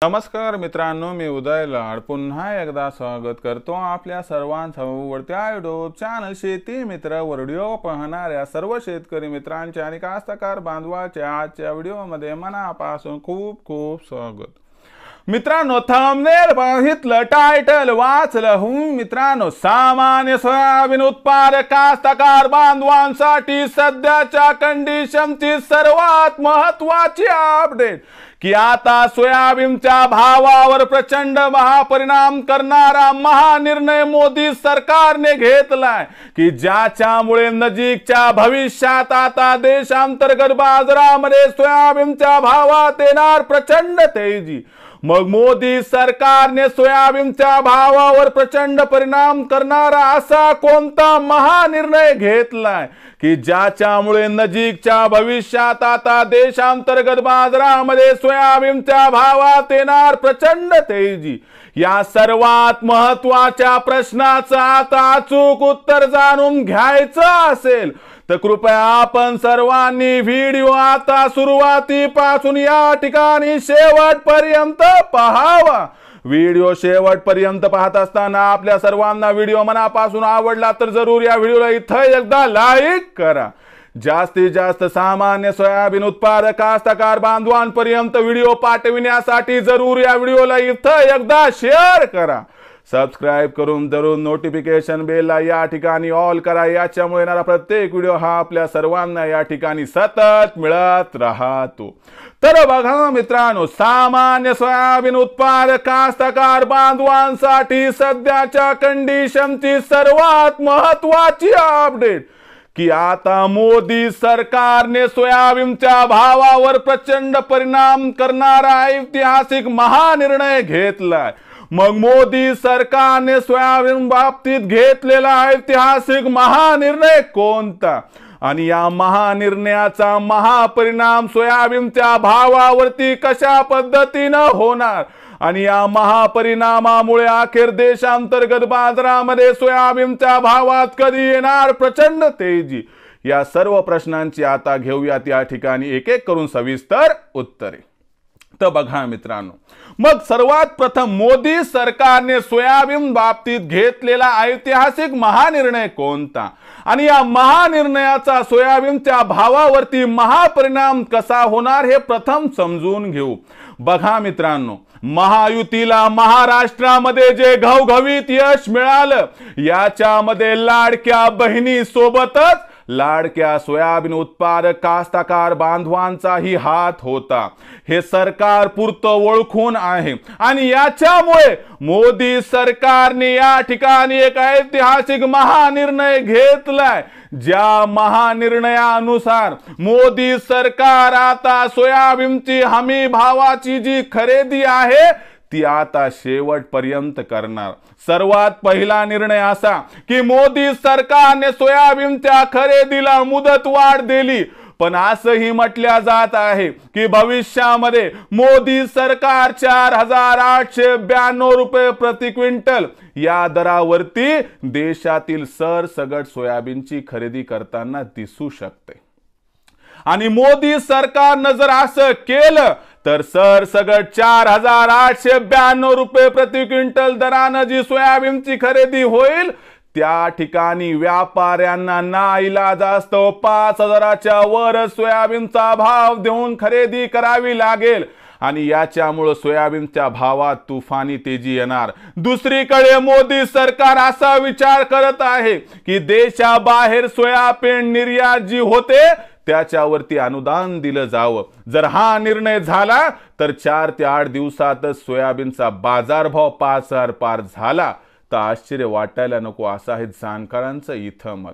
नमस्कार मित्रांनो, मी उदय लाड पुन्हा एकदा स्वागत करतो आपल्या सर्वांच्या आवडत्या यूट्यूब चॅनल शेती मित्र व्हिडिओ पाहणाऱ्या सर्व शेतकरी मित्रांचे आणि कास्तकार बांधवांच्या आजच्या व्हिडिओमध्ये मनापासून खूप खूप स्वागत। मित्रांनो, थंबनेल बघितलं, टायटल वाचलं, मित्रांनो सामान्य सोयाबीन उत्पादक कास्तकार बांधवांसाठी सध्याच्या कंडिशनची सर्वात महत्त्वाची अपडेट की आता सोयाबीनच्या भावावर प्रचंड महापरिणाम करणारा महानिर्णय मोदी सरकारने घेतलाय की ज्याच्यामुळे नजीकच्या भविष्यात आता देशांतर्गत बाजारामध्ये सोयाबीनच्या भावात येणार प्रचंड तेजी। मग मोदी सरकारने सोयाबीनच्या भावावर प्रचंड परिणाम करणारा असा कोणता महानिर्णय घेतलाय की ज्याच्यामुळे नजीकच्या भविष्यात आता देशांतर्गत बाजारामध्ये सोयाबीनच्या भावात येणार प्रचंड तेजी। या सर्वात महत्त्वाच्या प्रश्नाचं आता अचूक उत्तर जाणून घ्यायचं असेल तर कृपया आपण सर्वांनी व्हिडिओ आता सुरुवातीपासून या ठिकाणी शेवटपर्यंत पाहावा। व्हिडिओ शेवटपर्यंत पाहत असताना आपल्या सर्वांना व्हिडिओ मनापासून आवडला तर जरूर या व्हिडिओला इथं एकदा लाईक करा। जास्तीत जास्त सामान्य सोयाबीन उत्पादक कास्तकार बांधवांपर्यंत व्हिडिओ पाठविण्यासाठी जरूर या व्हिडिओला इथं एकदा शेअर करा। सबस्क्राइब करून जरूर नोटिफिकेशन बेलला या ठिकाणी ऑल करा, याच्यामुळे येणारा प्रत्येक व्हिडिओ हा आपल्या सर्वांना या ठिकाणी सतत मिळत राहतो। तर बघा मित्रांनो, सामान्य सोयाबीन उत्पादक कास्तकार बांधवांसाठी सध्याच्या कंडिशनची सर्वात महत्त्वाची अपडेट की आता मोदी सरकारने सोयाबीनच्या भावावर प्रचंड परिणाम करणारा ऐतिहासिक महानिर्णय घेतलाय। मग मोदी सरकारने सोयाबीन बाबतीत घेतलेला ऐतिहासिक महानिर्णय कोणता आणि या महानिर्णयाचा महापरिणाम सोयाबीनच्या भावावरती कशा पद्धतीने होणार आणि या महापरिणामामुळे अखेर देशांतर्गत बाजारामध्ये सोयाबीनच्या भावात कधी येणार प्रचंड तेजी, या सर्व प्रश्नांची आता घेऊयात या ठिकाणी एक एक करून सविस्तर उत्तरे। तर बघा मित्रांनो, मग सर्वात प्रथम मोदी सरकारने सोयाबीन बाबतीत घेतलेला ऐतिहासिक महानिर्णय कोणता आणि या महानिर्णयाचा सोयाबीनच्या भावावरती महापरिणाम कसा होणार हे प्रथम समजून घेऊ। बघा मित्रांनो, महायुतीला महाराष्ट्रामध्ये जे घवघवीत यश मिळालं याच्यामध्ये लाडक्या बहिणी सोबतच लाडक्या सोयाबीन उत्पादक कास्तकार बांधवांचाही हात होता। हे सरकार पुरतं ओळखून आहे आणि याच्यामुळे मोदी सरकारने या ठिकाणी एक ऐतिहासिक महानिर्णय घेतलाय। ज्या महानिर्णयानुसार मोदी सरकार आता सोयाबीनची हमी भावाची जी खरेदी आहे ती आता शेवटपर्यंत करणार। सर्वात पहिला निर्णय असा की मोदी सरकारने सोयाबीनच्या खरेदीला मुदतवाढ दिली, पण असंही म्हटलं जात आहे की भविष्यामध्ये मोदी सरकार 4892 रुपये प्रति क्विंटल या दरावरती देशातील सरसगट सोयाबीनची खरेदी करताना दिसू शकते। आणि मोदी सरकारने जर असं केलं तर सरसगट 4892 रुपये प्रति क्विंटल दराने जी सोयाबीनची खरेदी होईल त्या ठिकाणी व्यापाऱ्यांना नाईलाज असतो 5000च्या वर सोयाबीनचा भाव देऊन खरेदी करावी लागेल आणि याच्यामुळे सोयाबीनच्या भावात तुफानी तेजी येणार। दुसरीकडे मोदी सरकार असा विचार करत आहे की देशाबाहेर सोयाबीन निर्यात जी होते त्याच्यावरती अनुदान दिलं जावं। जर हा निर्णय झाला तर 4 ते 8 दिवसातच सोयाबीनचा बाजारभाव 5000 पार झाला तर आश्चर्य वाटायला नको, असं आहे जाणकारांचं इथं मत।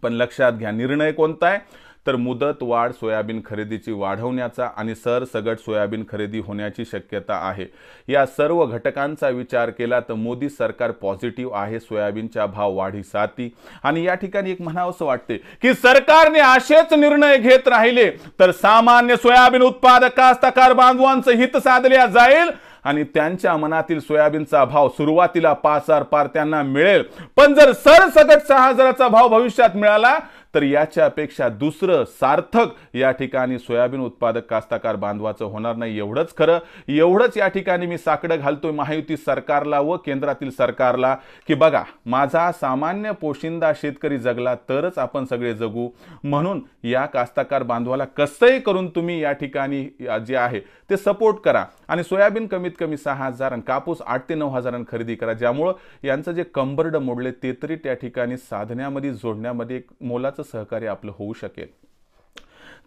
पण लक्षात घ्या, निर्णय कोणता आहे तर मुदत वाढ सोयाबीन खरेदीची वाढवण्याचा आणि सरसगट सोयाबीन खरेदी होण्याची शक्यता आहे। या सर्व घटकांचा विचार केला तर मोदी सरकार पॉझिटिव्ह आहे सोयाबीनच्या भाव वाढीसाठी। आणि या ठिकाणी एक म्हणावंसं वाटते की सरकारने असेच निर्णय घेत राहिले तर सामान्य सोयाबीन उत्पादक कास्तकार बांधवांचं हित साधल्या जाईल आणि त्यांच्या मनातील सोयाबीनचा भाव सुरुवातीला 5000 पार त्यांना मिळेल, पण जर सरसगट 6000चा भाव भविष्यात मिळाला तर याच्यापेक्षा दुसरं सार्थक या ठिकाणी सोयाबीन उत्पादक कास्तकार बांधवाचं होणार नाही. एवढंच खरं, एवढंच या ठिकाणी मी साकडं घालतोय महायुती सरकारला व केंद्रातील सरकारला की बघा, माझा सामान्य पोशिंदा शेतकरी जगला तरच आपण सगळे जगू. म्हणून या कास्तकार बांधवाला कसंही करून तुम्ही या ठिकाणी जे आहे ते सपोर्ट करा आणि सोयाबीन कमीत कमी 6,000 आणि कापूस 8 ते 9,000 खरेदी करा, ज्यामुळं यांचं जे कंबरड मोडले ते तरी त्या ठिकाणी साधण्यामध्ये जोडण्यामध्ये एक मोलाचं सहकार्य आपलं होऊ शकेल.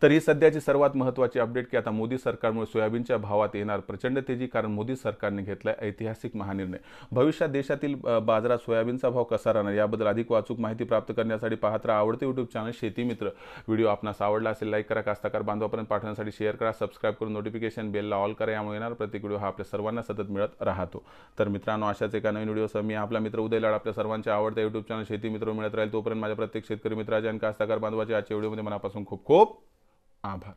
तर ही सध्याची सर्वात महत्त्वाची अपडेट की आता मोदी सरकारमुळे सोयाबीनच्या भावात येणार प्रचंड तेजी, कारण मोदी सरकारने घेतलाय ऐतिहासिक महानिर्णय. भविष्यात देशातील बाजारात सोयाबीनचा भाव कसा राहणार याबद्दल अधिक अचूक माहिती प्राप्त करण्यासाठी पाहत राहा आवडते यूट्यूब चॅनल शेती मित्र. व्हिडिओ आपणास आवडला असेल लाईक करा, कास्तकार बांधवापर्यंत पाठवण्यासाठी शेअर करा, सबस्क्राईब करून नोटिफिकेशन बेलला ऑल करा, यामुळे येणार प्रत्येक व्हिडिओ हा आपल्या सर्वांना सतत मिळत राहतो. तर मित्रांनो, अशाच एका नवीन व्हिडिओसह मी आपला मित्र उदय लाड आपल्या सर्वांच्या आवडत्या यूट्यूब चॅनल शेती मित्र मिळत राहील. तोपर्यंत माझ्या प्रत्येक शेतकरी मित्राच्या आणि कास्तकार बांधवाच्या आजच्या व्हिडिओमध्ये मनापासून खूप खूप आभार.